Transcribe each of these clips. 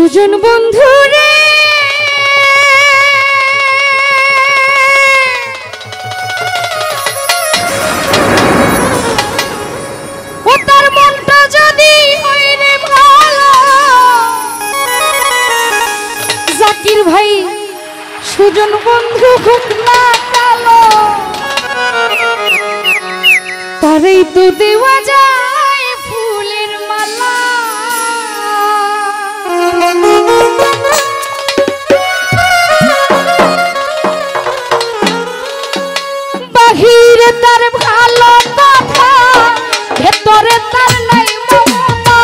সুজন বন্ধু রে ও তার মনটা যদি হয় রে ভালো জাকির ভাই সুজন বন্ধু হোক না কালো তারই তো দেওয়া যায় ফুলের মালা বাহিরে তার ভালো কথা ভেতরে তার নাই মমতা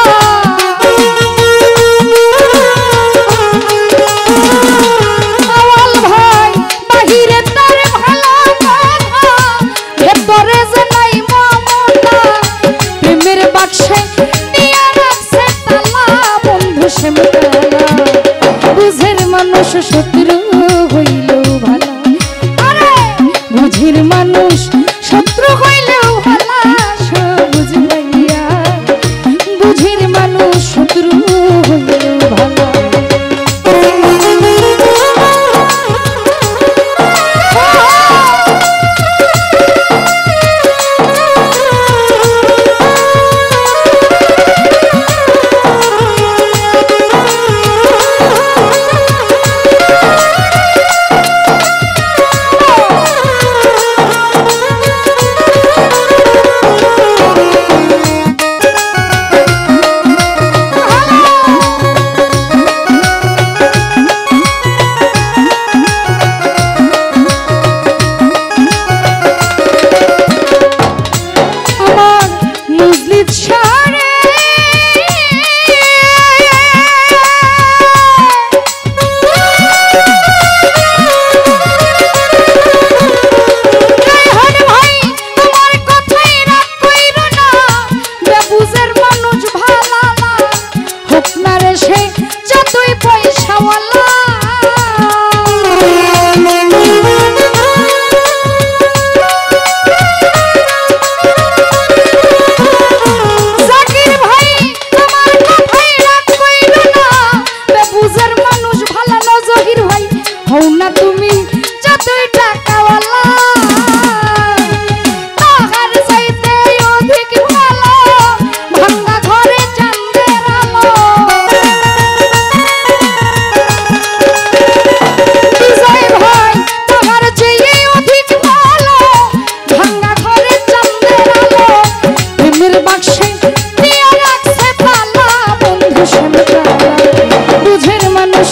আওয়াল ভাই বাহিরে তার ভালো কথা ভেতরে যে নাই মমতা প্রেমের বাক্সে নিয়ে রাখছে তালা বন্ধু শ্যামকালা বুঝের মানুষ শত্রু হইলেও ভালো বুঝির মানুষ শত্রু হইলেও ভালো সবুজ ভাইয়া বুঝির মানুষ শত্রু হইলেও ভালো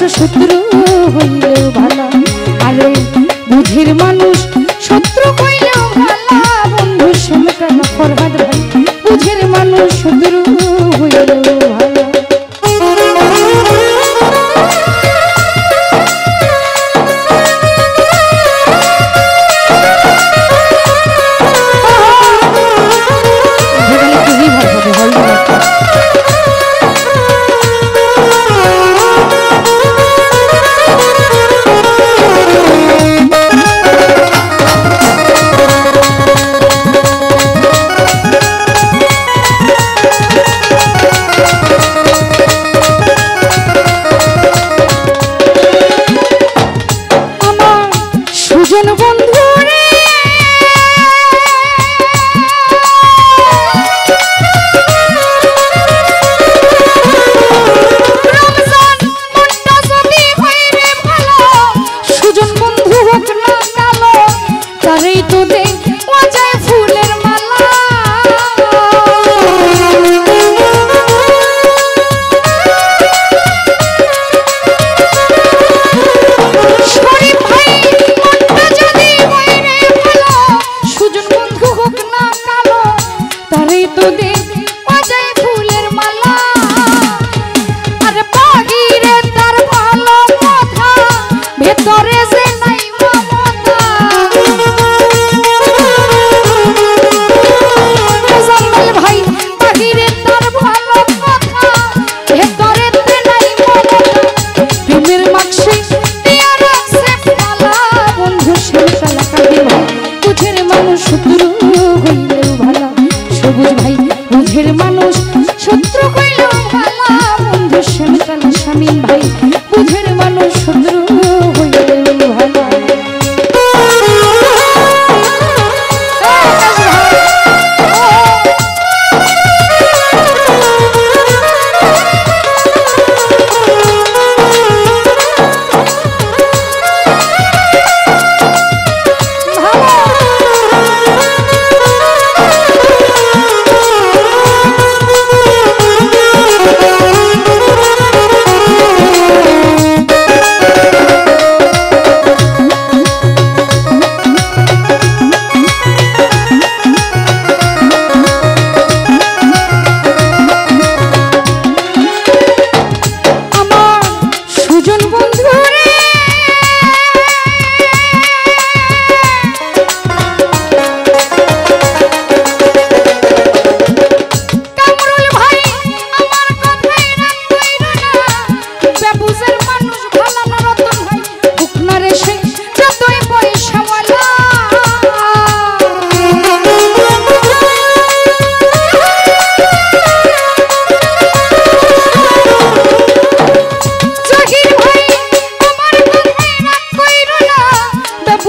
শত্রু হইলেও ভালো আরে বুঝির মানুষ শত্রু হইলেও ভালো বন্ধু শ্যামকালা ফরহাদ ভাই বুঝির মানুষ শত্রু হইলেও ভালো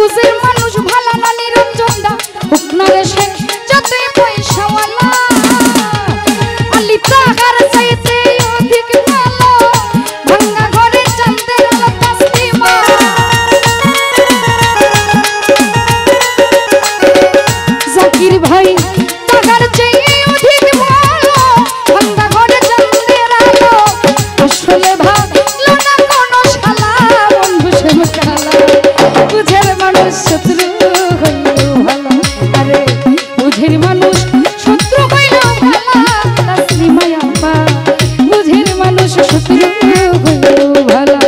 বুঝের মানুষ ভালো না নিরঞ্জন দা হোক না রে সে যতই পয়সাওয়ালা আলি তাহার চাইতে অধিক ভালো ভাঙ্গা ঘরে চাঁদের আলো তাসলিমা জাকির ভাই তাহার চাইতে অধিক ভালো ভাঙ্গা ঘরে চাঁদের আলো আসলে ভালো না কোনো শালা বন্ধু শ্যামকালা বুঝের মানুষ শত্রু হইলো ভালো আরে বুঝের মানুষ শত্রু হইলো ভালো তাসলিমা আপা বুঝের মানুষ শত্রু হইলো ভালো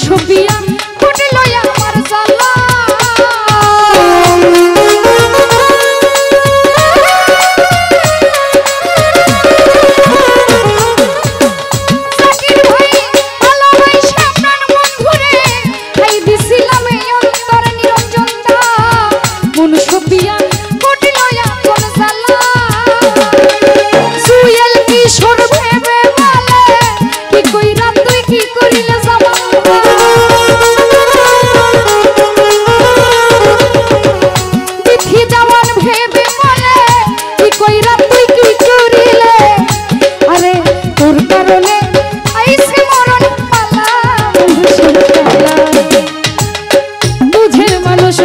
সুপিয়া ফুটল আমার জালা জাকির ভাই ভালোবাসা প্রাণ বন্ধুরে খাই দিছিলাম এই অন্তরে নিরঞ্জন দা মন সুপিয়া ফুটল আমার জালা সুয়েল কিশোর ভেবে বলে কি কইরা তুই কি করিলে জামা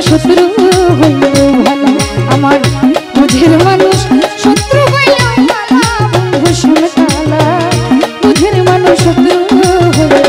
শত্রু হইলো ভালো আমার বুঝের মানুষ শত্রু হইলো ভালো বন্ধু শ্যামকালা বুঝের মানুষ শত্রু হইলো ভালো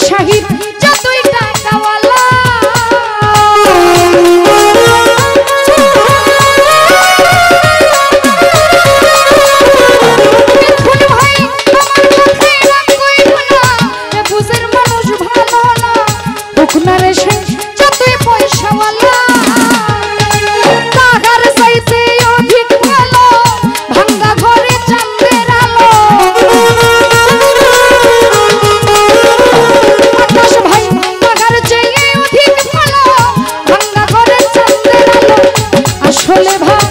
শাহিদ যতই টাকাওয়ালা ফুল ভাই আমার কথাই রাগ কইরো না বুঝের মানুষ ভালো না হোক না রে সে যতই পয়সাওয়ালা তাহার চাইতে অধিক ভালো ভাঙ্গা ঘরে চাঁদের আলো আসলে ভাই